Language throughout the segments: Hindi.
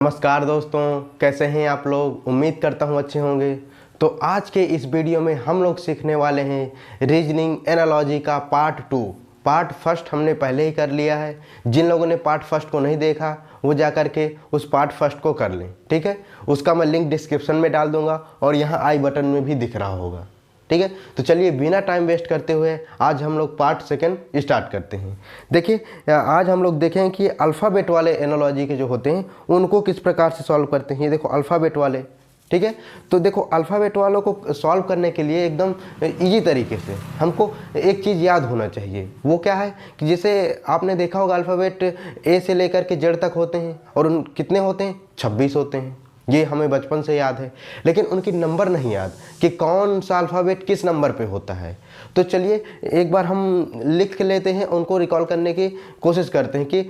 नमस्कार दोस्तों, कैसे हैं आप लोग। उम्मीद करता हूं अच्छे होंगे। तो आज के इस वीडियो में हम लोग सीखने वाले हैं रीजनिंग एनालॉजी का पार्ट 2। पार्ट फर्स्ट हमने पहले ही कर लिया है। जिन लोगों ने पार्ट फर्स्ट को नहीं देखा वो जा कर के उस पार्ट फर्स्ट को कर लें, ठीक है। उसका मैं लिंक डिस्क्रिप्शन में डाल दूंगा और यहाँ आई बटन में भी दिख रहा होगा, ठीक है। तो चलिए बिना टाइम वेस्ट करते हुए आज हम लोग पार्ट सेकंड स्टार्ट करते हैं। देखिए आज हम लोग देखें कि अल्फ़ाबेट वाले एनालॉजी के जो होते हैं उनको किस प्रकार से सॉल्व करते हैं। ये देखो अल्फ़ाबेट वाले, ठीक है। तो देखो अल्फ़ाबेट वालों को सॉल्व करने के लिए एकदम इजी तरीके से हमको एक चीज़ याद होना चाहिए। वो क्या है कि जैसे आपने देखा होगा अल्फ़ाबेट ए से लेकर के जेड तक होते हैं और उन कितने होते हैं, 26 होते हैं। ये हमें बचपन से याद है, लेकिन उनकी नंबर नहीं याद कि कौन सा अल्फ़ाबेट किस नंबर पे होता है। तो चलिए एक बार हम लिख के लेते हैं, उनको रिकॉल करने की कोशिश करते हैं कि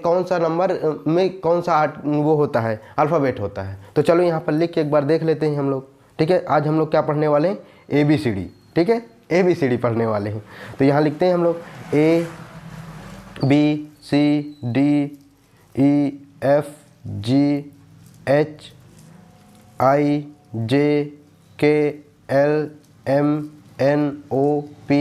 कौन सा नंबर में कौन सा वो होता है, अल्फ़ाबेट होता है। तो चलो यहाँ पर लिख के एक बार देख लेते हैं हम लोग, ठीक है। आज हम लोग क्या पढ़ने वाले हैं, ABCD, ठीक है। ABCD पढ़ने वाले हैं। तो यहाँ लिखते हैं हम लोग ABCDEFGHIJKLMNOP,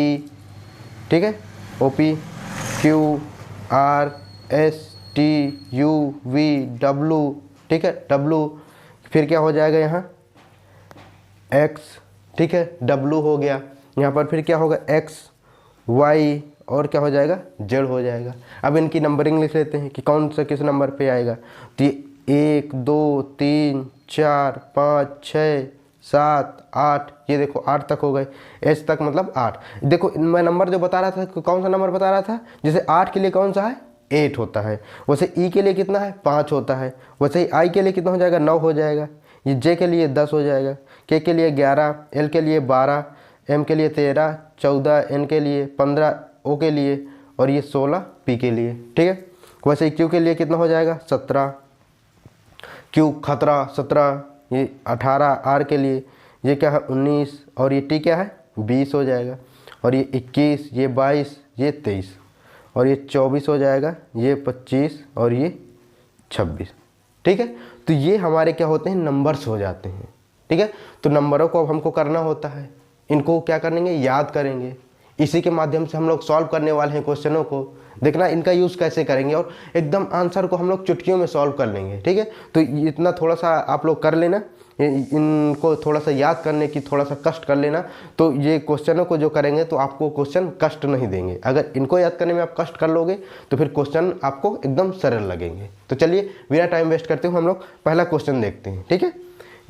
ठीक है। OPQRSTUVW, ठीक है। W फिर क्या हो जाएगा यहाँ X, ठीक है। W हो गया यहाँ पर। फिर क्या होगा X Y और क्या हो जाएगा, Z हो जाएगा। अब इनकी नंबरिंग लिख लेते हैं कि कौन सा किस नंबर पे आएगा। तो ये 1 2 3 4 5 6 7 8, ये देखो 8 तक हो गए। H तक मतलब 8। देखो मैं नंबर जो बता रहा था, कौन सा नंबर बता रहा था, जैसे 8 के लिए कौन सा है, 8 होता है। वैसे E के लिए कितना है, 5 होता है। वैसे ही I के लिए कितना हो जाएगा, 9 हो जाएगा। ये J के लिए 10 हो जाएगा। K के लिए 11, L के लिए 12, M के लिए 13, 14, N के लिए 15, O के लिए और ये 16 P के लिए, ठीक है। वैसे ही Q के लिए कितना हो जाएगा, 17, Q खतरा 17, ये 18 R के लिए, ये क्या है 19 और ये T क्या है 20 हो जाएगा। और ये 21, ये 22, ये 23 और ये 24 हो जाएगा, ये 25 और ये 26, ठीक है। तो ये हमारे क्या होते हैं, नंबर्स हो जाते हैं, ठीक है। तो नंबरों को अब हमको करना होता है, इनको क्या करेंगे, याद करेंगे। इसी के माध्यम से हम लोग सॉल्व करने वाले हैं क्वेश्चनों को। देखना इनका यूज़ कैसे करेंगे और एकदम आंसर को हम लोग चुटकियों में सॉल्व कर लेंगे, ठीक है। तो इतना थोड़ा सा आप लोग कर लेना, इनको थोड़ा सा याद करने की थोड़ा सा कष्ट कर लेना। तो ये क्वेश्चनों को जो करेंगे तो आपको क्वेश्चन कष्ट नहीं देंगे। अगर इनको याद करने में आप कष्ट कर लोगे तो फिर क्वेश्चन आपको एकदम सरल लगेंगे। तो चलिए बिना टाइम वेस्ट करते हुए हम लोग पहला क्वेश्चन देखते हैं, ठीक है।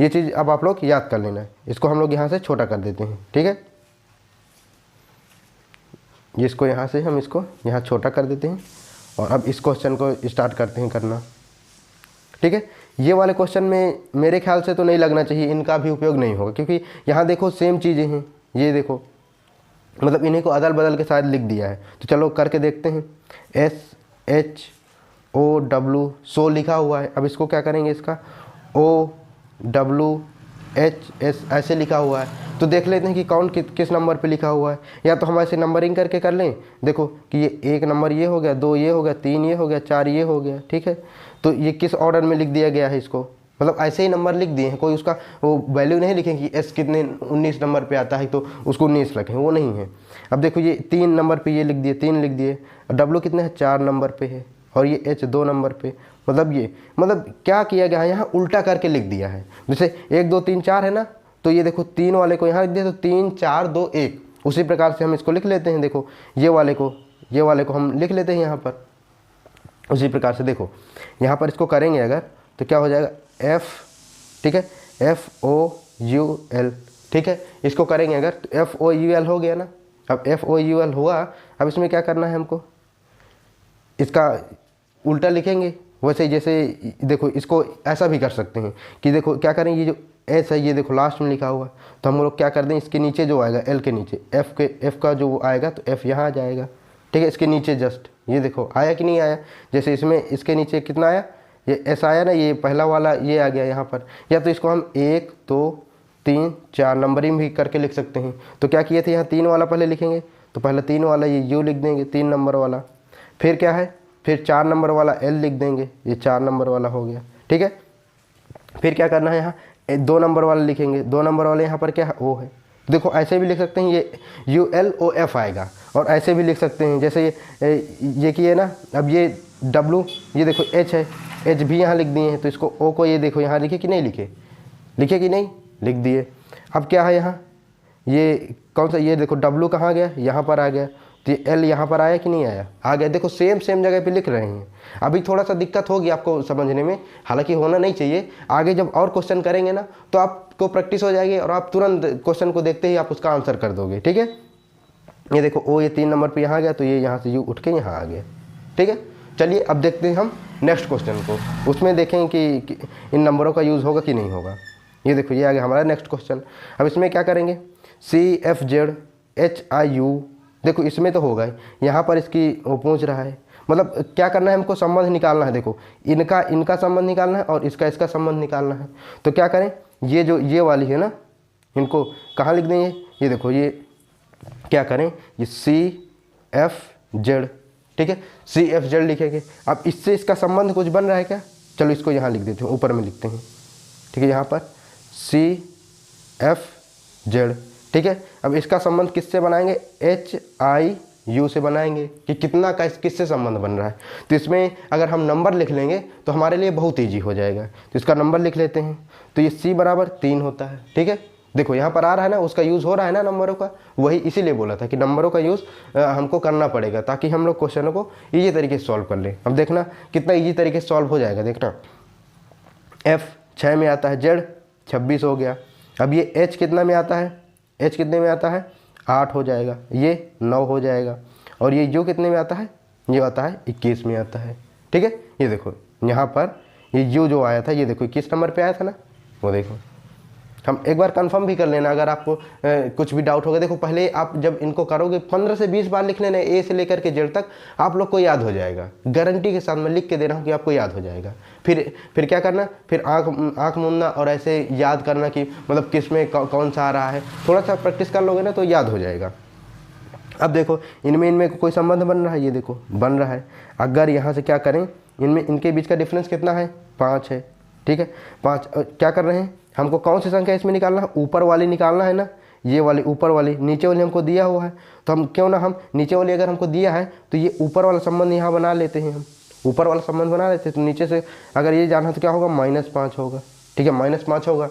ये चीज़ अब आप लोग याद कर लेना है। इसको हम लोग यहाँ से छोटा कर देते हैं, ठीक है। इसको यहाँ से हम इसको यहाँ छोटा कर देते हैं और अब इस क्वेश्चन को स्टार्ट करते हैं करना, ठीक है। ये वाले क्वेश्चन में मेरे ख्याल से तो नहीं लगना चाहिए, इनका भी उपयोग नहीं होगा, क्योंकि यहाँ देखो सेम चीज़ें हैं। ये देखो मतलब इन्हीं को अदल बदल के शायद लिख दिया है। तो चलो करके देखते हैं। SHOW, सो लिखा हुआ है। अब इसको क्या करेंगे, इसका OWHS ऐसे लिखा हुआ है। तो देख लेते हैं कि कौन किस नंबर पे लिखा हुआ है। या तो हम ऐसे नंबरिंग करके कर लें, देखो कि ये 1 नंबर ये हो गया, 2 ये हो गया, 3 ये हो गया, 4 ये हो गया, ठीक है। तो ये किस ऑर्डर में लिख दिया गया है इसको, मतलब ऐसे ही नंबर लिख दिए हैं। कोई उसका वो वैल्यू नहीं लिखें कि S कितने 19 नंबर पे आता है तो उसको 19 रखें, वो नहीं है। अब देखो ये 3 नंबर पे ये लिख दिए, 3 लिख दिए। W कितने है, 4 नंबर पे है और ये H 2 नंबर पे। मतलब ये मतलब क्या किया गया है, यहाँ उल्टा करके लिख दिया है। जैसे 1 2 3 4 है ना, तो ये देखो 3 वाले को यहाँ लिख दिया तो 3 4 2 1। उसी प्रकार से हम इसको लिख लेते हैं। देखो ये वाले को हम लिख लेते हैं यहाँ पर। उसी प्रकार से देखो यहाँ पर इसको करेंगे अगर तो क्या हो जाएगा, F, ठीक है, FOUL, ठीक है। इसको करेंगे अगर तो FOUL हो गया ना। अब FOUL हुआ, अब इसमें क्या करना है हमको, इसका उल्टा लिखेंगे। वैसे जैसे देखो इसको ऐसा भी कर सकते हैं कि देखो क्या करें, ये जो S है ये देखो लास्ट में लिखा हुआ, तो हम लोग क्या कर दें, इसके नीचे जो आएगा L के नीचे F का जो आएगा तो F यहाँ आ जाएगा, ठीक है। इसके नीचे जस्ट ये देखो आया कि नहीं आया, जैसे इसमें इसके नीचे कितना आया, ये S आया ना, ये पहला वाला ये आ गया यहाँ पर। या तो इसको हम 1 2 3 4 नंबरिंग भी करके लिख सकते हैं। तो क्या किए थे, यहाँ 3 वाला पहले लिखेंगे, तो पहले 3 वाला ये U लिख देंगे, 3 नंबर वाला। फिर क्या है, फिर 4 नंबर वाला L लिख देंगे, ये 4 नंबर वाला हो गया, ठीक है। फिर क्या करना है, यहाँ 2 नंबर वाले लिखेंगे, 2 नंबर वाले यहाँ पर क्या है, ओ है। देखो ऐसे भी लिख सकते हैं, ये ULOF आएगा, और ऐसे भी लिख सकते हैं, जैसे ये किए ना। अब ये W, ये देखो H है, H भी यहाँ लिख दिए हैं, तो इसको O को ये देखो यहाँ लिखे कि नहीं लिखे, लिखे कि नहीं, लिख दिए। अब क्या है यहाँ, ये कौन सा, ये देखो W कहाँ गया, यहाँ पर आ गया, तो ये L यहाँ पर आया कि नहीं आया, आ गया। देखो सेम जगह पे लिख रहे हैं। अभी थोड़ा सा दिक्कत होगी आपको समझने में, हालांकि होना नहीं चाहिए। आगे जब और क्वेश्चन करेंगे ना तो आपको प्रैक्टिस हो जाएगी, और आप तुरंत क्वेश्चन को देखते ही आप उसका आंसर कर दोगे, ठीक है। ये देखो ओ, ये 3 नंबर पे यहाँ गया, तो ये यहाँ से U उठ के यहाँ आ गया, ठीक है। चलिए अब देखते हैं हम नेक्स्ट क्वेश्चन को, उसमें देखें कि इन नंबरों का यूज़ होगा कि नहीं होगा। ये देखो ये आ गया हमारा नेक्स्ट क्वेश्चन। अब इसमें क्या करेंगे, CFZHIU, देखो इसमें तो होगा ही, यहाँ पर इसकी वो पूछ रहा है, मतलब क्या करना है, हमको संबंध निकालना है। देखो इनका संबंध निकालना है और इसका संबंध निकालना है। तो क्या करें, ये जो ये वाली है ना, इनको कहाँ लिख देंगे, ये देखो ये क्या करें, ये CFZ, ठीक है, CFZ लिखेंगे। अब इससे इसका संबंध कुछ बन रहा है क्या, चलो इसको यहाँ लिख देते हैं, ऊपर में लिखते हैं, ठीक है, यहाँ पर CFZ, ठीक है। अब इसका संबंध किससे बनाएंगे, HIU से बनाएंगे, कि कितना का किससे संबंध बन रहा है। तो इसमें अगर हम नंबर लिख लेंगे तो हमारे लिए बहुत ईजी हो जाएगा। तो इसका नंबर लिख लेते हैं, तो ये C बराबर 3 होता है, ठीक है। देखो यहाँ पर आ रहा है ना, उसका यूज़ हो रहा है ना नंबरों का, वही इसीलिए बोला था कि नंबरों का यूज़ हमको करना पड़ेगा, ताकि हम लोग क्वेश्चनों को ईजी तरीके से सॉल्व कर लें। अब देखना कितना ईजी तरीके से सॉल्व हो जाएगा, देखना। F 6 में आता है, Z 26 हो गया। अब ये H कितना में आता है, H कितने में आता है, 8 हो जाएगा, ये 9 हो जाएगा। और ये U कितने में आता है, ये आता है 21 में आता है, ठीक है। ये देखो यहाँ पर ये U जो आया था, ये देखो 21 नंबर पे आया था ना, वो देखो। हम एक बार कंफर्म भी कर लेना अगर आपको कुछ भी डाउट होगा। देखो पहले आप जब इनको करोगे 15 से 20 बार लिख लेना, A से लेकर के Z तक, आप लोग को याद हो जाएगा, गारंटी के साथ मैं लिख के दे रहा हूँ कि आपको याद हो जाएगा। फिर क्या करना, फिर आँख मूंदना और ऐसे याद करना कि मतलब किस में कौन सा आ रहा है। थोड़ा सा प्रैक्टिस कर लोगे ना तो याद हो जाएगा। अब देखो इनमें कोई संबंध बन रहा है, ये देखो बन रहा है। अगर यहाँ से क्या करें, इनके बीच का डिफरेंस कितना है, 5 है, ठीक है। 5 क्या कर रहे हैं, हमको कौन सी संख्या इसमें निकालना है, ऊपर वाली निकालना है ना, ये वाली ऊपर वाली। नीचे वाली हमको दिया हुआ है, तो हम क्यों ना हम नीचे वाली अगर हमको दिया है तो ये ऊपर वाला संबंध यहाँ बना लेते हैं, हम ऊपर वाला संबंध बना लेते हैं। तो नीचे से अगर ये जाना तो क्या होगा, -5 होगा, ठीक है, -5 होगा।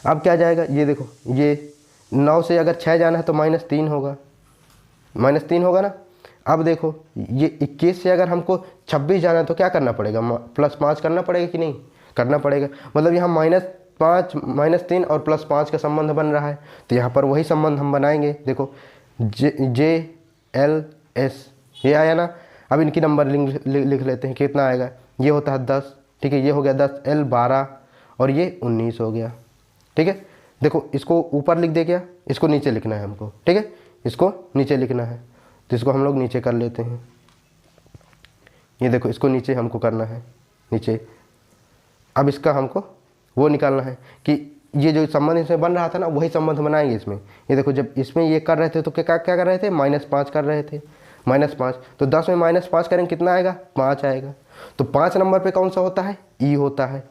अब क्या जाएगा, ये देखो ये 9 से अगर 6 जाना है तो -3 होगा, -3 होगा ना। अब देखो ये 21 से अगर हमको 26 जाना है तो क्या करना पड़ेगा, +5 करना पड़ेगा कि नहीं, करना पड़ेगा। मतलब यहाँ -5 -3 और +5 का संबंध बन रहा है, तो यहाँ पर वही संबंध हम बनाएंगे। देखो JLS ये आया ना। अब इनकी नंबर लिख लेते हैं, कितना आएगा, ये होता है 10, ठीक है, ये हो गया 10, L 12 और ये 19 हो गया, ठीक है। देखो इसको ऊपर लिख दे क्या, इसको नीचे लिखना है हमको, ठीक है, इसको नीचे लिखना है, तो इसको हम लोग नीचे कर लेते हैं। ये देखो इसको नीचे हमको करना है, नीचे। अब इसका हमको वो निकालना है कि ये जो संबंध इसमें बन रहा था ना, वही संबंध बनाएंगे इसमें। ये देखो जब इसमें ये कर रहे थे तो क्या कर रहे थे, -5 कर रहे थे, -5। तो 10 में -5 करेंगे कितना आएगा, 5 आएगा। तो 5 नंबर पे कौन सा होता है, E होता है,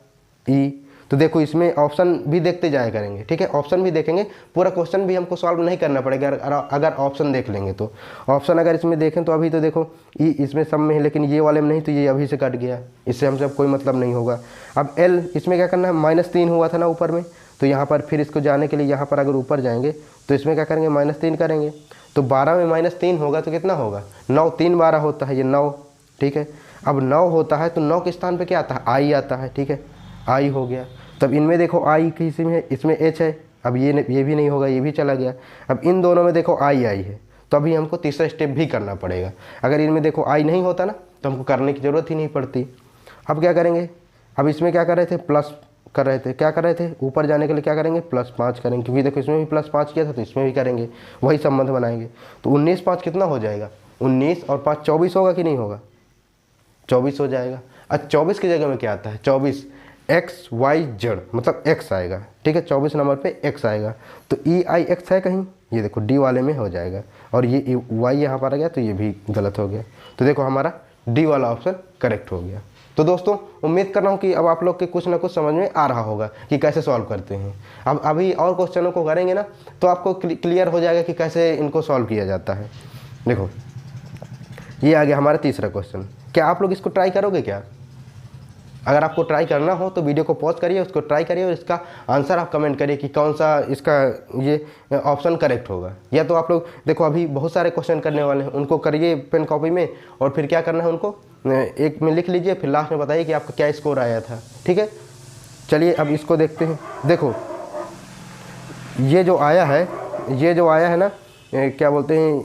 E। तो देखो इसमें ऑप्शन भी देखते जाया करेंगे, ठीक है, ऑप्शन भी देखेंगे। पूरा क्वेश्चन भी हमको सॉल्व नहीं करना पड़ेगा अगर ऑप्शन देख लेंगे तो। ऑप्शन अगर इसमें देखें तो अभी तो देखो ई इसमें सब में है, लेकिन ये वाले में नहीं, तो ये अभी से कट गया, इससे हमसे अब कोई मतलब नहीं होगा। अब L इसमें क्या करना है, -3 हुआ था ना ऊपर में, तो यहाँ पर फिर इसको जाने के लिए यहाँ पर अगर ऊपर जाएंगे तो इसमें क्या करेंगे, -3 करेंगे। तो 12 में -3 होगा तो कितना होगा, 9, 3 12 होता है, ये 9, ठीक है। अब 9 होता है तो 9 के स्थान पे क्या आता है, I आता है, ठीक है, I हो गया। तब इनमें देखो I किसी में है, इसमें H है। अब ये भी नहीं होगा, ये भी चला गया। अब इन दोनों में देखो I है, तो अभी हमको तीसरा स्टेप भी करना पड़ेगा। अगर इनमें देखो I नहीं होता ना तो हमको करने की ज़रूरत ही नहीं पड़ती। अब क्या करेंगे, अब इसमें क्या कर रहे थे, प्लस कर रहे थे, क्या कर रहे थे, ऊपर जाने के लिए क्या करेंगे, +5 करेंगे, क्योंकि देखो इसमें भी +5 किया था तो इसमें भी करेंगे, वही संबंध बनाएंगे। तो 19 5 कितना हो जाएगा, 19 और 5 24 होगा कि नहीं होगा, 24 हो जाएगा। अब 24 की जगह में क्या आता है, 24 XYZ मतलब X आएगा, ठीक है, 24 नंबर पे X आएगा। तो EIX है कहीं, ये देखो D वाले में हो जाएगा, और ये Y यहाँ पर आ गया तो ये भी गलत हो गया। तो देखो हमारा D वाला ऑप्शन करेक्ट हो गया। तो दोस्तों उम्मीद कर रहा हूँ कि अब आप लोग के कुछ ना कुछ समझ में आ रहा होगा कि कैसे सॉल्व करते हैं। अब अभी और क्वेश्चनों को करेंगे ना तो आपको क्लियर हो जाएगा कि कैसे इनको सॉल्व किया जाता है। देखो ये आ गया हमारा तीसरा क्वेश्चन। क्या आप लोग इसको ट्राई करोगे क्या? अगर आपको ट्राई करना हो तो वीडियो को पॉज करिए, उसको ट्राई करिए और इसका आंसर आप कमेंट करिए कि कौन सा इसका ये ऑप्शन करेक्ट होगा। या तो आप लोग देखो अभी बहुत सारे क्वेश्चन करने वाले हैं, उनको करिए पेन कॉपी में और फिर क्या करना है उनको एक में लिख लीजिए, फिर लास्ट में बताइए कि आपका क्या स्कोर आया था। ठीक है, चलिए अब इसको देखते हैं। देखो ये जो आया है ना क्या बोलते हैं,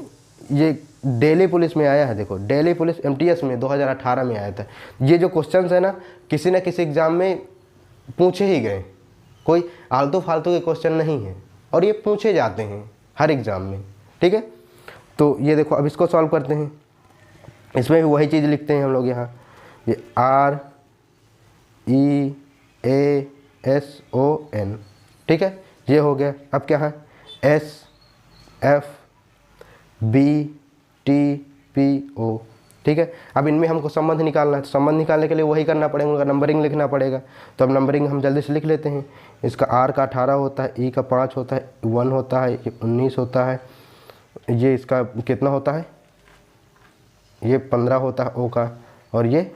ये दिल्ली पुलिस में आया है। देखो दिल्ली पुलिस एमटीएस में 2018 में आया था। ये जो क्वेश्चंस है ना किसी न किसी एग्ज़ाम में पूछे ही गए, कोई आलतू फालतू के क्वेश्चन नहीं है और ये पूछे जाते हैं हर एग्ज़ाम में। ठीक है, तो ये देखो अब इसको सॉल्व करते हैं। इसमें भी वही चीज़ लिखते हैं हम लोग यहाँ, ये REASON। ठीक है, ये हो गया। अब क्या है SFBTPO। ठीक है, अब इनमें हमको संबंध निकालना है, तो संबंध निकालने के लिए वही करना पड़ेगा, उनका नंबरिंग लिखना पड़ेगा। तो अब नंबरिंग हम जल्दी से लिख लेते हैं। इसका R का 18 होता है, E का 5 होता है, 1 होता है, ये 19 होता है, ये इसका कितना होता है, ये 15 होता है O का, और ये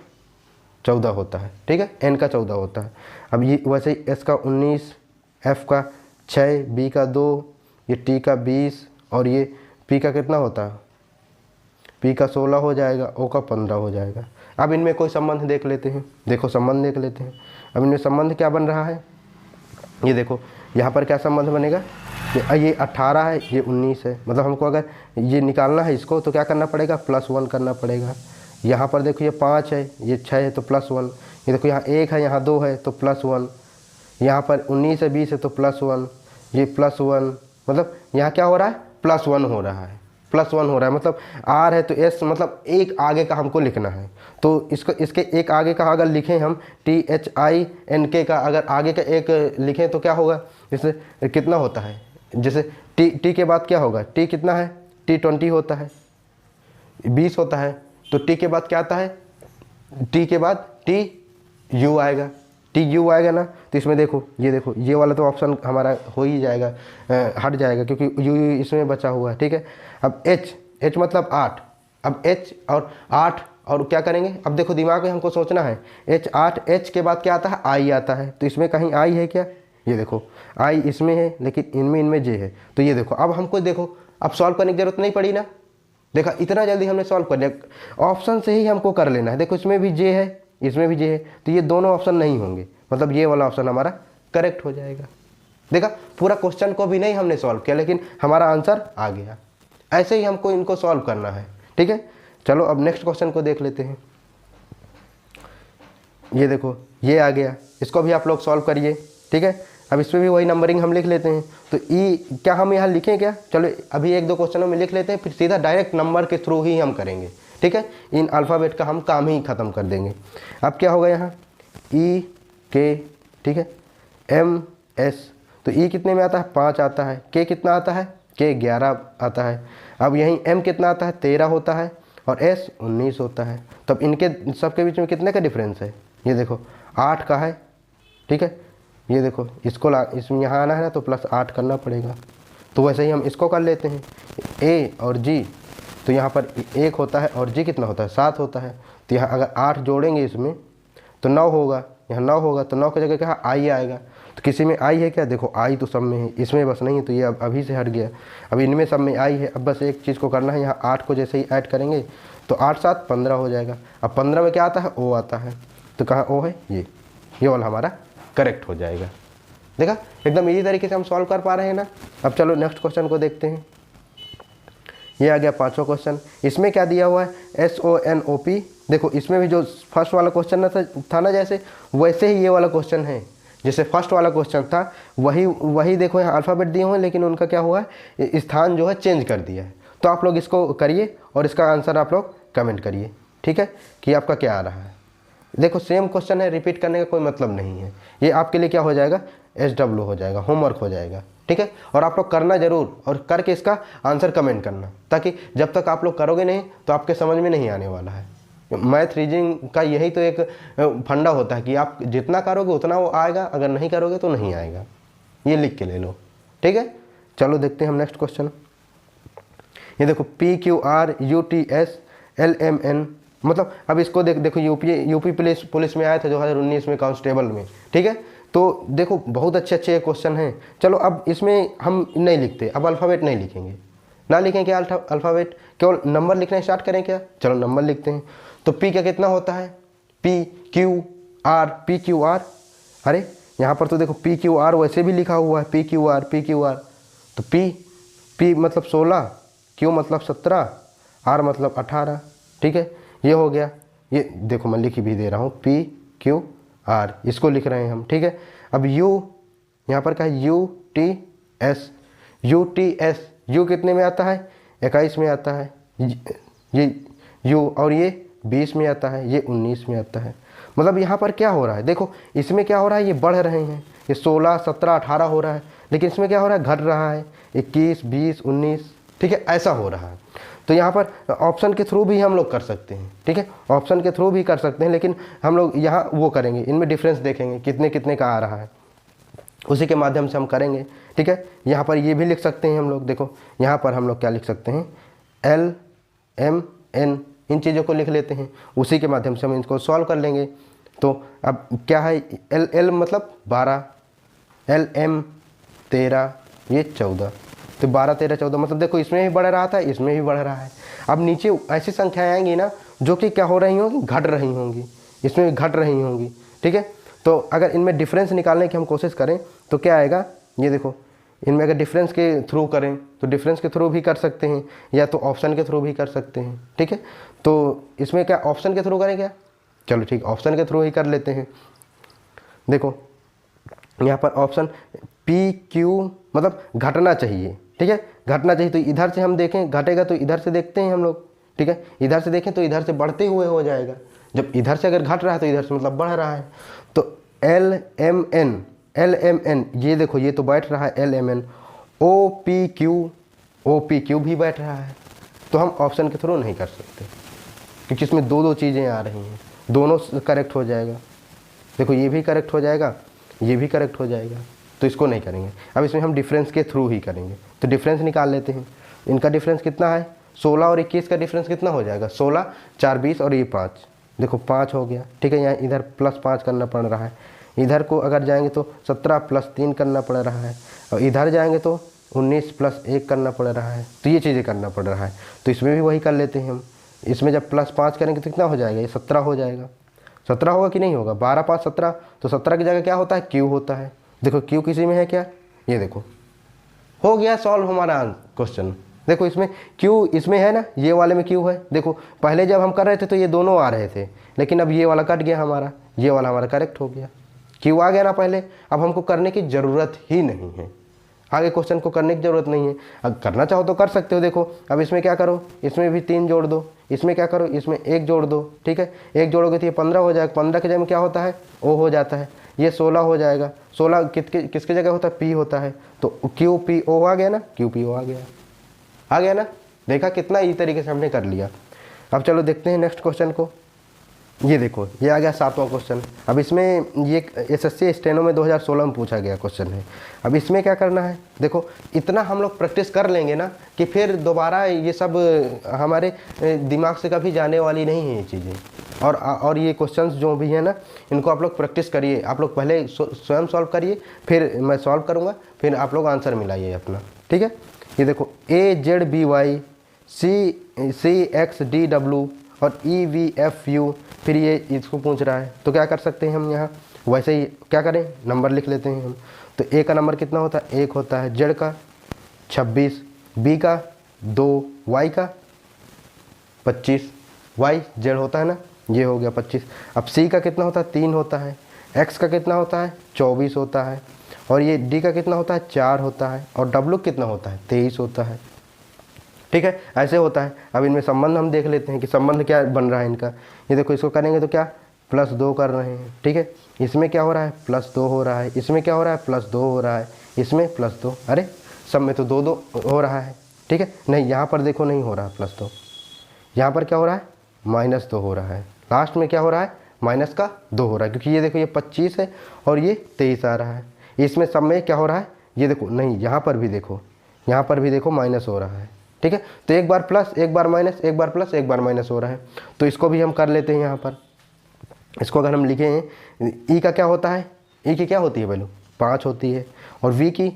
14 होता है। ठीक है, N का 14 होता है। अब ये वैसे ही S का 19, F का 6, B का 2, ये T का 20 और ये P का कितना होता है, P का 16 हो जाएगा, O का 15 हो जाएगा। अब इनमें कोई संबंध देख लेते हैं। देखो संबंध देख लेते हैं। अब इनमें संबंध क्या बन रहा है, ये देखो यहाँ पर क्या संबंध बनेगा, ये 18 है, ये 19 है। मतलब हमको अगर ये निकालना है इसको तो क्या करना पड़ेगा, +1 करना पड़ेगा। यहाँ पर देखो ये 5 है, ये 6 है तो +1। ये देखो यहाँ 1 है, यहाँ 2 है तो +1। यहाँ पर 19 है, 20 है तो +1, ये +1। मतलब यहाँ क्या हो रहा है, +1 हो रहा है, +1 हो रहा है। मतलब R है तो S, मतलब एक आगे का हमको लिखना है। तो इसको इसके एक आगे का अगर लिखें हम THINK का अगर आगे का एक लिखें तो क्या होगा, जैसे कितना होता है, जैसे T के बाद क्या होगा, T कितना है, T 20 होता है, 20 होता है। तो T के बाद क्या आता है, T के बाद TU आएगा, TU आएगा ना। तो इसमें देखो ये वाला तो ऑप्शन हमारा हो ही जाएगा, हट जाएगा क्योंकि U इसमें बचा हुआ है। ठीक है, अब H मतलब 8। अब H और 8 और क्या करेंगे, अब देखो दिमाग में हमको सोचना है, H के बाद क्या आता है, I आता है। तो इसमें कहीं I है क्या, ये देखो I इसमें है लेकिन इनमें J है। तो ये देखो अब हमको देखो अब सॉल्व करने की ज़रूरत नहीं पड़ी ना। देखा इतना जल्दी हमने सॉल्व कर लिया, ऑप्शन से ही हमको कर लेना है। देखो इसमें भी J है, इसमें भी J है, तो ये दोनों ऑप्शन नहीं होंगे, मतलब ये वाला ऑप्शन हमारा करेक्ट हो जाएगा। देखा पूरा क्वेश्चन को भी नहीं हमने सॉल्व किया लेकिन हमारा आंसर आ गया। ऐसे ही हमको इनको सॉल्व करना है। ठीक है, चलो अब नेक्स्ट क्वेश्चन को देख लेते हैं। ये देखो ये आ गया, इसको भी आप लोग सॉल्व करिए। ठीक है, अब इसमें भी वही नंबरिंग हम लिख लेते हैं। तो ई क्या हम यहाँ लिखें क्या, चलो अभी 1-2 क्वेश्चनों में लिख लेते हैं, फिर सीधा डायरेक्ट नंबर के थ्रू ही हम करेंगे। ठीक है, इन अल्फ़ाबेट का हम काम ही ख़त्म कर देंगे। अब क्या होगा यहाँ EK, ठीक है, MS। तो E कितने में आता है, 5 आता है। K कितना आता है, K 11 आता है। अब यहीं M कितना आता है, 13 होता है और S 19 होता है। तब इनके सबके बीच में कितने का डिफरेंस है, ये देखो 8 का है। ठीक है, ये देखो इसको इसमें यहाँ आना है ना तो +8 करना पड़ेगा। तो वैसे ही हम इसको कर लेते हैं, A और G। तो यहाँ पर 1 होता है और G कितना होता है, 7 होता है। तो यहाँ अगर 8 जोड़ेंगे इसमें तो 9 होगा, यहाँ 9 होगा तो 9 की जगह क्या I आएगा। तो किसी में I है क्या, देखो I तो सब में है, इसमें बस नहीं, तो ये अब अभी से हट गया। अब इनमें सब में I है। अब बस एक चीज़ को करना है, यहाँ 8 को जैसे ही ऐड करेंगे तो 8 7 15 हो जाएगा। अब 15 में क्या आता है, O आता है। तो कहाँ O है, ये वाला हमारा करेक्ट हो जाएगा। देखा एकदम इजी तरीके से हम सॉल्व कर पा रहे हैं ना। अब चलो नेक्स्ट क्वेश्चन को देखते हैं। ये आ गया 5वां क्वेश्चन। इसमें क्या दिया हुआ है, SONOP। देखो इसमें भी जो फर्स्ट वाला क्वेश्चन था ना, जैसे वैसे ही ये वाला क्वेश्चन है। जैसे फर्स्ट वाला क्वेश्चन था वही देखो यहाँ अल्फ़ाबेट दिए हुए हैं, लेकिन उनका क्या हुआ है, स्थान जो है चेंज कर दिया है। तो आप लोग इसको करिए और इसका आंसर आप लोग कमेंट करिए। ठीक है, कि आपका क्या आ रहा है। देखो सेम क्वेश्चन है, रिपीट करने का कोई मतलब नहीं है। ये आपके लिए क्या हो जाएगा, SW हो जाएगा, होमवर्क हो जाएगा। ठीक है, और आप लोग करना ज़रूर और करके इसका आंसर कमेंट करना, ताकि जब तक आप लोग करोगे नहीं तो आपके समझ में नहीं आने वाला है। मैथ रीजनिंग का यही तो एक फंडा होता है कि आप जितना करोगे उतना वो आएगा, अगर नहीं करोगे तो नहीं आएगा। ये लिख के ले लो, ठीक है। चलो देखते हैं हम नेक्स्ट क्वेश्चन। ये देखो PQR UTS LMN, मतलब अब इसको देखो यूपी पुलिस में आया था 2019 में कांस्टेबल में, ठीक है। तो देखो बहुत अच्छे क्वेश्चन हैं। चलो अब इसमें हम नहीं लिखते, अब अल्फ़ाबेट नहीं लिखेंगे, ना लिखें क्या अल्फ़ाबेट, केवल नंबर लिखना स्टार्ट करें क्या। चलो नंबर लिखते हैं। तो P का कितना होता है, PQR। अरे यहाँ पर तो देखो PQR वैसे भी लिखा हुआ है, PQR। तो P मतलब 16, Q मतलब 17, R मतलब 18, ठीक है। ये हो गया, ये देखो मैं लिख भी दे रहा हूँ PQR, इसको लिख रहे हैं हम, ठीक है। अब U यहाँ पर क्या है, UTS U कितने में आता है, 21 में आता है, ये U, और ये 20 में आता है, ये 19 में आता है। मतलब यहाँ पर क्या हो रहा है, देखो इसमें क्या हो रहा है, ये बढ़ रहे हैं, ये 16 17 18 हो रहा है, लेकिन इसमें क्या हो रहा है, घट रहा है, 21 20 19, ठीक है, ऐसा हो रहा है। तो यहाँ पर ऑप्शन के थ्रू भी हम लोग कर सकते हैं, ठीक है, ऑप्शन के थ्रू भी कर सकते हैं, लेकिन हम लोग यहाँ वो करेंगे, इनमें डिफरेंस देखेंगे कितने कितने का आ रहा है, उसी के माध्यम से हम करेंगे, ठीक है। यहाँ पर ये भी लिख सकते हैं हम लोग, देखो यहाँ पर हम लोग क्या लिख सकते हैं, LMN, इन चीज़ों को लिख लेते हैं, उसी के माध्यम से हम इनको सॉल्व कर लेंगे। तो अब क्या है, L मतलब 12, LM 13, ये 14, तो 12 13 14, मतलब देखो इसमें भी बढ़ रहा था, इसमें भी बढ़ रहा है। अब नीचे ऐसी संख्याएं आएंगी ना जो कि क्या हो रही होंगी, घट रही होंगी, इसमें भी घट रही होंगी, ठीक है। तो अगर इनमें डिफरेंस निकालने की हम कोशिश करें तो क्या आएगा, ये देखो इनमें अगर डिफरेंस के थ्रू करें तो डिफरेंस के थ्रू भी कर सकते हैं, या तो ऑप्शन के थ्रू भी कर सकते हैं, ठीक है। तो इसमें क्या ऑप्शन के थ्रू करें क्या, चलो ठीक, ऑप्शन के थ्रू ही कर लेते हैं। देखो यहाँ पर ऑप्शन PQ मतलब घटना चाहिए, ठीक है, घटना चाहिए, तो इधर से हम देखें घटेगा तो इधर से देखते हैं हम लोग, ठीक है, इधर से देखें तो इधर से बढ़ते हुए हो जाएगा, जब इधर से अगर घट रहा है तो इधर से मतलब बढ़ रहा है। तो LMN ये देखो ये तो बैठ रहा है LMN, OPQ भी बैठ रहा है, तो हम ऑप्शन के थ्रू नहीं कर सकते क्योंकि इसमें दो चीज़ें आ रही हैं, दोनों करेक्ट हो जाएगा, देखो ये भी करेक्ट हो जाएगा, ये भी करेक्ट हो जाएगा, तो इसको नहीं करेंगे। अब इसमें हम डिफरेंस के थ्रू ही करेंगे, तो डिफरेंस निकाल लेते हैं। इनका डिफरेंस कितना है, 16 और 21 का डिफरेंस कितना हो जाएगा, 16 4 20 और ये 5, देखो 5 हो गया, ठीक है। यहाँ इधर +5 करना पड़ रहा है, इधर को अगर जाएंगे तो 17 + 3 करना पड़ रहा है, और इधर जाएंगे तो 19 + 1 करना पड़ रहा है, तो ये चीज़ें करना पड़ रहा है। तो इसमें भी वही कर लेते हैं हम, इसमें जब +5 करेंगे तो कितना हो जाएगा, ये 17 हो जाएगा, 17 होगा कि नहीं होगा, 12 5 17, तो 17 की जगह क्या होता है, Q होता है, देखो Q किसी में है क्या, ये देखो हो गया सॉल्व हमारा क्वेश्चन। देखो इसमें Q इसमें है ना, ये वाले में Q है, देखो पहले जब हम कर रहे थे तो ये दोनों आ रहे थे, लेकिन अब ये वाला कट गया हमारा, ये वाला हमारा करेक्ट हो गया, Q आ गया ना पहले, अब हमको करने की ज़रूरत ही नहीं है, आगे क्वेश्चन को करने की ज़रूरत नहीं है। अब करना चाहो तो कर सकते हो, देखो अब इसमें क्या करो, इसमें भी 3 जोड़ दो, इसमें क्या करो, इसमें 1 जोड़ दो, ठीक है, 1 जोड़ोगे तो ये 15 हो जाएगा, 15 के जगह में क्या होता है, O हो जाता है, ये 16 हो जाएगा, 16 किसके जगह होता है, P होता है, तो QPO आ गया ना, QPO आ गया ना, देखा कितना इस तरीके से हमने कर लिया। अब चलो देखते हैं नेक्स्ट क्वेश्चन को। ये देखो ये आ गया 7वां क्वेश्चन। अब इसमें ये SSC स्टेनो में 2016 में पूछा गया क्वेश्चन है। अब इसमें क्या करना है, देखो इतना हम लोग प्रैक्टिस कर लेंगे ना कि फिर दोबारा ये सब हमारे दिमाग से कभी जाने वाली नहीं है ये चीज़ें। और ये क्वेश्चंस जो भी है ना, इनको आप लोग प्रैक्टिस करिए, आप लोग पहले स्वयं सॉल्व करिए, फिर मैं सॉल्व करूँगा, फिर आप लोग आंसर मिलाइए अपना, ठीक है। ये देखो AZBY CXDW और EVFU, फिर ये इसको पूछ रहा है, तो क्या कर सकते हैं हम यहाँ, वैसे ही क्या करें, नंबर लिख लेते हैं हम। तो A का नंबर कितना होता है, 1 होता है, Z का 26, B का 2, Y का 25, Y Z होता है ना, ये हो गया 25। अब C का कितना होता है, 3 होता है, X का कितना होता है, 24 होता है, और ये D का कितना होता है, 4 होता है, और W कितना होता है, 23 होता है, ठीक है, ऐसे होता है। अब इनमें संबंध हम देख लेते हैं कि संबंध क्या बन रहा है इनका। ये देखो इसको करेंगे तो क्या +2 कर रहे हैं, ठीक है, इसमें क्या हो रहा है, +2 हो रहा है, इसमें क्या हो रहा है, +2 हो रहा है, इसमें +2, अरे सब में तो 2 2 हो रहा है, ठीक है, नहीं यहाँ पर देखो नहीं हो रहा है +2, यहाँ पर क्या हो रहा है -2 हो रहा है, लास्ट में क्या हो रहा है -2 हो रहा है, क्योंकि ये देखो ये 25 है और ये 23 आ रहा है, इसमें सब में क्या हो रहा है, ये देखो नहीं यहाँ पर भी देखो, यहाँ पर भी देखो माइनस हो रहा है, ठीक है। तो एक बार प्लस एक बार माइनस, एक बार प्लस एक बार माइनस हो रहा है, तो इसको भी हम कर लेते हैं यहाँ पर। इसको अगर हम लिखें ई का क्या होता है, ई की क्या होती है वैल्यू 5 होती है, और वी की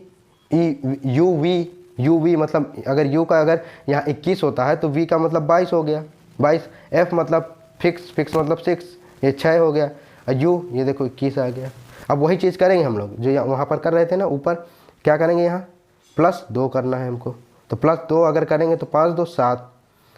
यू वी मतलब अगर यू का अगर यहाँ 21 होता है तो वी का मतलब 22 हो गया 22, एफ मतलब फिक्स मतलब 6, ये 6 हो गया, और यू ये देखो 21 आ गया। अब वही चीज़ करेंगे हम लोग जो वहाँ पर कर रहे थे ना, ऊपर क्या करेंगे, यहाँ +2 करना है हमको, तो +2 अगर करेंगे तो 5 2 7।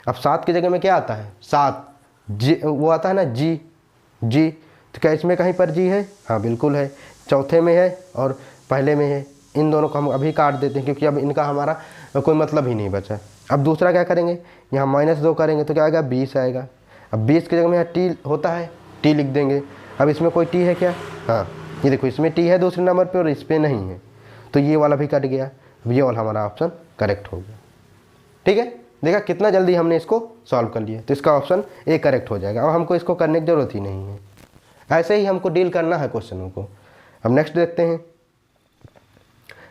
अब 7 की जगह में क्या आता है 7, जी वो आता है ना जी, तो क्या इसमें कहीं पर जी है, हाँ बिल्कुल है, चौथे में है और पहले में है, इन दोनों को हम अभी काट देते हैं क्योंकि अब इनका हमारा कोई मतलब ही नहीं बचा। अब दूसरा क्या करेंगे, यहाँ -2 करेंगे तो क्या आएगा 20 आएगा। अब 20 की जगह में यहाँ टी होता है, टी लिख देंगे। अब इसमें कोई टी है क्या, हाँ ये देखो इसमें टी है दूसरे नंबर पे और इस पर नहीं है, तो ये वाला भी कट गया, ये वाला हमारा ऑप्शन करेक्ट हो गया। ठीक है, देखा कितना जल्दी हमने इसको सॉल्व कर लिया, तो इसका ऑप्शन ए करेक्ट हो जाएगा। अब हमको इसको करने की ज़रूरत ही नहीं है, ऐसे ही हमको डील करना है क्वेश्चनों को। अब नेक्स्ट देखते हैं,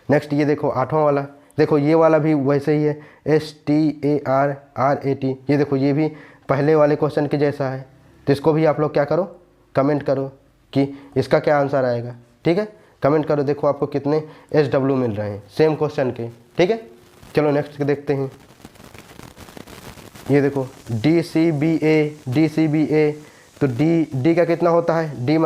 नेक्स्ट ये देखो 8वां वाला, देखो ये वाला भी वैसे ही है, STARRAT, ये देखो ये भी पहले वाले क्वेश्चन के जैसा है, तो इसको भी आप लोग क्या करो, कमेंट करो कि इसका क्या आंसर आएगा। ठीक है, कमेंट करो, देखो आपको कितने SW मिल रहे हैं सेम क्वेश्चन के। ठीक है, चलो नेक्स्ट देखते हैं। ये देखो DCBA, तो डी का कितना होता है, डी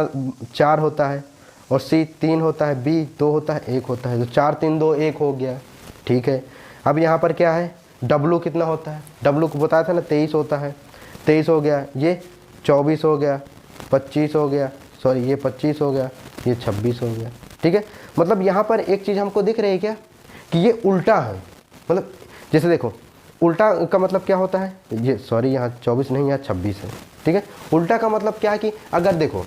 4 होता है और C 3 होता है, B 2 होता है, 1 होता है, तो 4 3 2 1 हो गया। ठीक है, अब यहाँ पर क्या है, W कितना होता है, W को बताया था ना 23 होता है, 23 हो गया, ये 24 हो गया, 25 हो गया, सॉरी ये 25 हो गया, ये 26 हो गया। ठीक है, मतलब यहाँ पर एक चीज़ हमको दिख रही है क्या कि ये उल्टा है, मतलब जैसे देखो उल्टा का मतलब क्या होता है, ये सॉरी यहाँ 24 नहीं यहाँ 26 है। ठीक है, उल्टा का मतलब क्या है कि अगर देखो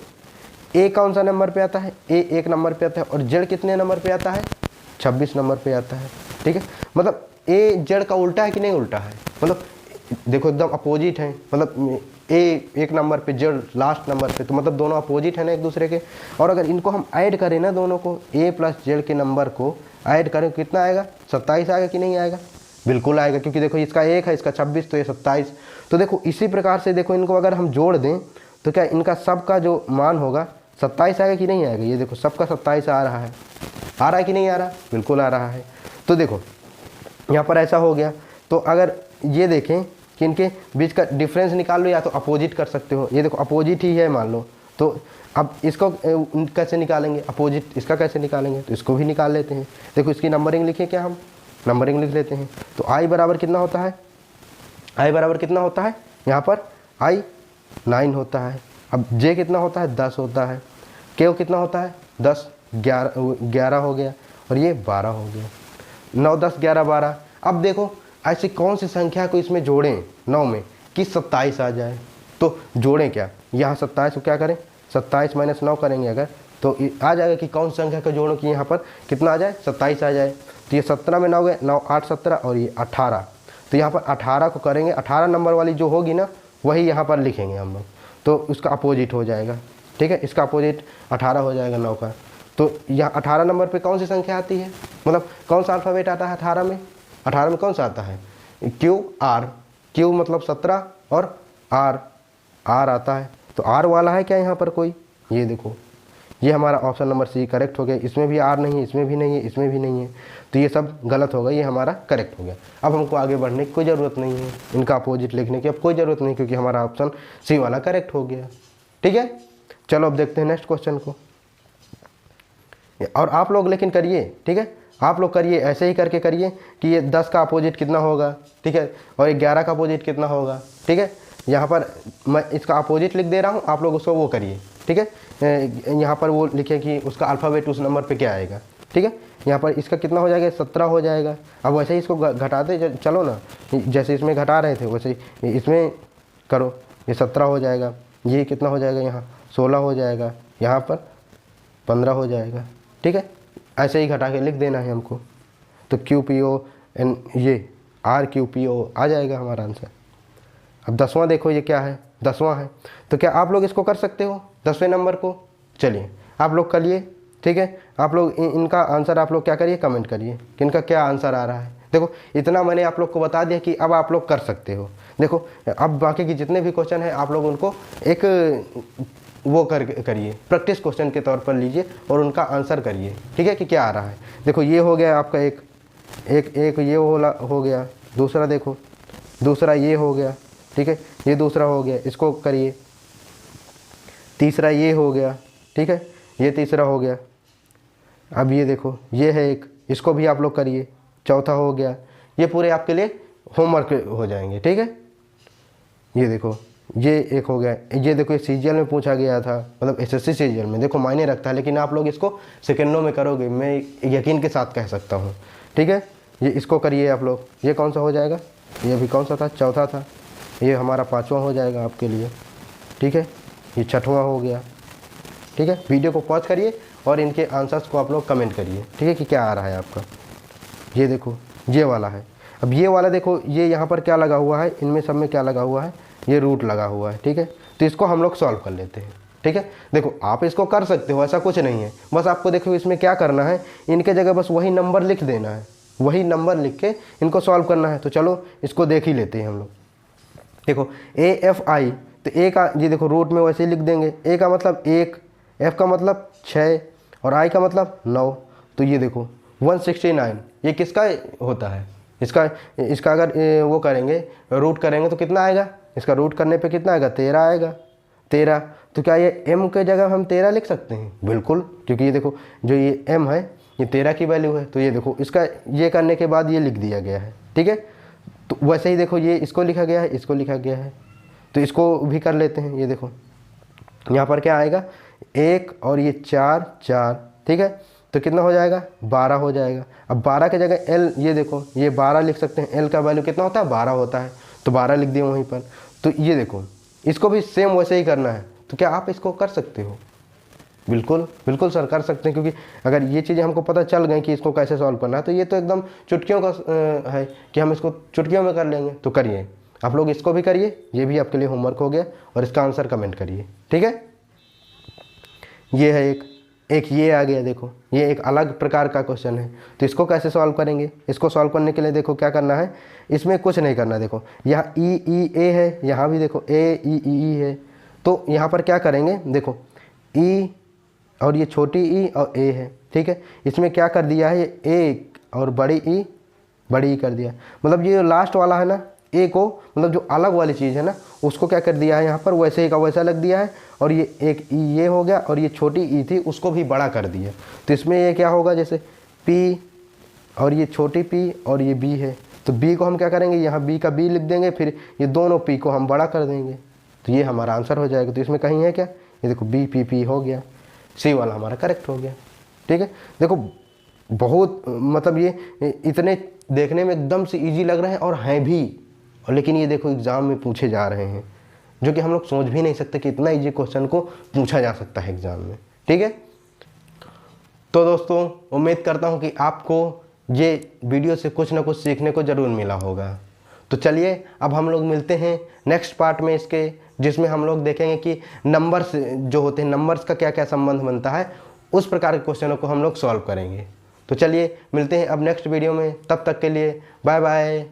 ए कौन सा नंबर पे आता है, ए 1 नंबर पे आता है और जेड कितने नंबर पे आता है, 26 नंबर पे आता है। ठीक है, मतलब ए जेड का उल्टा है कि नहीं उल्टा है, मतलब देखो एकदम अपोजिट है, मतलब ए 1 नंबर पे जेड लास्ट नंबर पे, तो मतलब दोनों अपोजिट है ना एक दूसरे के। और अगर इनको हम ऐड करें ना, दोनों को ए प्लस जेड के नंबर को ऐड करें, कितना आएगा 27 आएगा कि नहीं आएगा, बिल्कुल आएगा, क्योंकि देखो इसका 1 है इसका 26 तो ये 27। तो देखो इसी प्रकार से देखो इनको अगर हम जोड़ दें तो क्या इनका सब का जो मान होगा 27 आएगा कि नहीं आएगा, ये देखो सबका 27 आ रहा है कि नहीं आ रहा, बिल्कुल आ रहा है। तो देखो यहाँ पर ऐसा हो गया, तो अगर ये देखें कि इनके बीच का डिफरेंस निकाल लो, या तो अपोजिट कर सकते हो, ये देखो अपोजिट ही है मान लो, तो अब इसको कैसे निकालेंगे, अपोजिट इसका कैसे निकालेंगे, तो इसको भी निकाल लेते हैं। देखो इसकी नंबरिंग लिखें क्या, हम नंबरिंग लिख लेते हैं। तो I बराबर कितना होता है, I बराबर कितना होता है, यहाँ पर I 9 होता है। अब J कितना होता है 10 होता है, K कितना होता है 10, 11 हो गया और ये 12 हो गया, 9 10 11 12। अब देखो ऐसी कौन सी संख्या को इसमें जोड़ें 9 में कि 27 आ जाए, तो जोड़ें क्या, यहाँ 27 को क्या करें 27 - 9 करेंगे अगर, तो आ जाएगा कि कौन संख्या को जोड़ो कि यहाँ पर कितना आ जाए 27 आ जाए। तो ये 17 में 9 गए, 9 8 17 और ये 18, तो यहाँ पर 18 को करेंगे, 18 नंबर वाली जो होगी ना वही यहाँ पर लिखेंगे हम लोग, तो उसका अपोजिट हो जाएगा। ठीक है, इसका अपोजिट 18 हो जाएगा 9 का। तो यहाँ 18 नंबर पे कौन सी संख्या आती है, मतलब कौन सा अल्फ़ाबेट आता है 18 में, 18 में कौन सा आता है QR, Q मतलब 17 और R आता है, तो R वाला है क्या यहाँ पर कोई, ये देखो ये हमारा ऑप्शन नंबर C करेक्ट हो गया। इसमें भी R नहीं है, इसमें भी नहीं है, इसमें भी नहीं है, तो ये सब गलत होगा, ये हमारा करेक्ट हो गया। अब हमको आगे बढ़ने की कोई ज़रूरत नहीं है, इनका अपोजिट लिखने की अब कोई ज़रूरत नहीं, क्योंकि हमारा ऑप्शन C वाला करेक्ट हो गया। ठीक है, चलो अब देखते हैं नेक्स्ट क्वेश्चन को। और आप लोग लेकिन करिए, ठीक है, आप लोग करिए ऐसे ही करके करिए कि ये 10 का अपोजिट कितना होगा, ठीक है, और ये 11 का अपोजिट कितना होगा। ठीक है, यहाँ पर मैं इसका अपोजिट लिख दे रहा हूँ, आप लोग उसको वो करिए। ठीक है, यहाँ पर वो लिखे कि उसका अल्फ़ाबेट उस नंबर पे क्या आएगा। ठीक है, यहाँ पर इसका कितना हो जाएगा 17 हो जाएगा। अब वैसे ही इसको घटाते चलो ना, जैसे इसमें घटा रहे थे वैसे ही इसमें करो, ये 17 हो जाएगा, ये कितना हो जाएगा यहाँ 16 हो जाएगा, यहाँ पर 15 हो जाएगा। ठीक है, ऐसे ही घटा के लिख देना है हमको, तो QPO ये RQPO आ जाएगा हमारा आंसर। अब 10वां देखो ये क्या है, 10वां है। तो क्या आप लोग इसको कर सकते हो 10वें नंबर को? चलिए आप लोग करिए, ठीक है। आप लोग इनका आंसर आप लोग क्या करिए, कमेंट करिए कि इनका क्या आंसर आ रहा है। देखो इतना मैंने आप लोग को बता दिया कि अब आप लोग कर सकते हो। देखो अब बाकी की जितने भी क्वेश्चन हैं आप लोग उनको एक वो करिए, प्रैक्टिस क्वेश्चन के तौर पर लीजिए और उनका आंसर करिए, ठीक है, कि क्या आ रहा है। देखो ये हो गया आपका एक ये हो गया, दूसरा देखो, दूसरा ये हो गया, ठीक है, ये दूसरा हो गया, इसको करिए। तीसरा ये हो गया, ठीक है, ये तीसरा हो गया। अब ये देखो ये है एक, इसको भी आप लोग करिए, चौथा हो गया। ये पूरे आपके लिए होमवर्क हो जाएंगे, ठीक है। ये देखो ये एक हो गया। ये देखो ये सीजीएल में पूछा गया था, मतलब एसएससी सीजीएल में, देखो मायने रखता है, लेकिन आप लोग इसको सेकंडों में करोगे, मैं यकीन के साथ कह सकता हूँ, ठीक है। ये इसको करिए आप लोग। ये कौन सा हो जाएगा, ये अभी कौन सा था, चौथा था, ये हमारा 5वां हो जाएगा आपके लिए, ठीक है। ये 6वां हो गया, ठीक है। वीडियो को पॉज करिए और इनके आंसर्स को आप लोग कमेंट करिए, ठीक है, कि क्या आ रहा है आपका। ये देखो ये वाला है। अब ये वाला देखो, ये यहाँ पर क्या लगा हुआ है, इनमें सब में क्या लगा हुआ है, ये रूट लगा हुआ है, ठीक है। तो इसको हम लोग सॉल्व कर लेते हैं, ठीक है। देखो आप इसको कर सकते हो, ऐसा कुछ नहीं है, बस आपको देखो इसमें क्या करना है, इनके जगह बस वही नंबर लिख देना है, वही नंबर लिख के इनको सॉल्व करना है। तो चलो इसको देख ही लेते हैं हम लोग। देखो AFI, तो ए का ये देखो रूट में वैसे ही लिख देंगे। ए का मतलब 1, F का मतलब 6 और I का मतलब 9। तो ये देखो 169 ये किसका होता है, इसका अगर वो करेंगे, रूट करेंगे तो कितना आएगा, इसका रूट करने पे कितना आएगा, 13 आएगा। 13, तो क्या ये M के जगह हम 13 लिख सकते हैं? बिल्कुल, क्योंकि ये देखो जो ये M है ये 13 की वैल्यू है। तो ये देखो इसका ये करने के बाद ये लिख दिया गया है, ठीक है। तो वैसे ही देखो ये इसको लिखा गया है, इसको लिखा गया है, तो इसको भी कर लेते हैं। ये देखो यहाँ पर क्या आएगा, 1 और ये 4, 4, ठीक है। तो कितना हो जाएगा, 12 हो जाएगा। अब 12 के जगह L, ये देखो ये 12 लिख सकते हैं, L का वैल्यू कितना होता है, 12 होता है, तो 12 लिख दिए वहीं पर। तो ये देखो इसको भी सेम वैसे ही करना है। तो क्या आप इसको कर सकते हो? बिल्कुल बिल्कुल सर कर सकते हैं, क्योंकि अगर ये चीज़ें हमको पता चल गई कि इसको कैसे सॉल्व करना है, तो ये तो एकदम चुटकियों का है कि हम इसको चुटकियों में कर लेंगे। तो करिए आप लोग, इसको भी करिए, ये भी आपके लिए होमवर्क हो गया, और इसका आंसर कमेंट करिए, ठीक है। ये है एक ये आ गया, देखो ये एक अलग प्रकार का क्वेश्चन है। तो इसको कैसे सॉल्व करेंगे, इसको सॉल्व करने के लिए देखो क्या करना है, इसमें कुछ नहीं करना। देखो यहाँ E है, यहाँ भी देखो AEE है। तो यहाँ पर क्या करेंगे, देखो E और ये छोटी E और A है, ठीक है। इसमें क्या कर दिया है, A और बड़ी E कर दिया, मतलब ये लास्ट वाला है ना A को, मतलब जो अलग वाली चीज़ है ना उसको क्या कर दिया है, यहाँ पर वैसे ही का वैसा लग दिया है। और ये एक E ये हो गया, और ये छोटी E थी उसको भी बड़ा कर दिया। तो इसमें ये क्या होगा, जैसे P और ये छोटी P और ये B है, तो B को हम क्या करेंगे, यहाँ B का B लिख देंगे, फिर ये दोनों P को हम बड़ा कर देंगे, तो ये हमारा आंसर हो जाएगा। तो इसमें कहीं है क्या, ये देखो BPP हो गया, C वाला हमारा करेक्ट हो गया, ठीक है। देखो बहुत मतलब ये इतने देखने में एकदम से ईजी लग रहे हैं और हैं भी, और लेकिन ये देखो एग्ज़ाम में पूछे जा रहे हैं, जो कि हम लोग सोच भी नहीं सकते कि इतना इजी क्वेश्चन को पूछा जा सकता है एग्ज़ाम में, ठीक है। तो दोस्तों उम्मीद करता हूँ कि आपको ये वीडियो से कुछ ना कुछ सीखने को ज़रूर मिला होगा। तो चलिए अब हम लोग मिलते हैं नेक्स्ट पार्ट में इसके, जिसमें हम लोग देखेंगे कि नंबर्स जो होते हैं, नंबर्स का क्या क्या संबंध बनता है, उस प्रकार के क्वेश्चनों को हम लोग सॉल्व करेंगे। तो चलिए मिलते हैं अब नेक्स्ट वीडियो में, तब तक के लिए बाय बाय।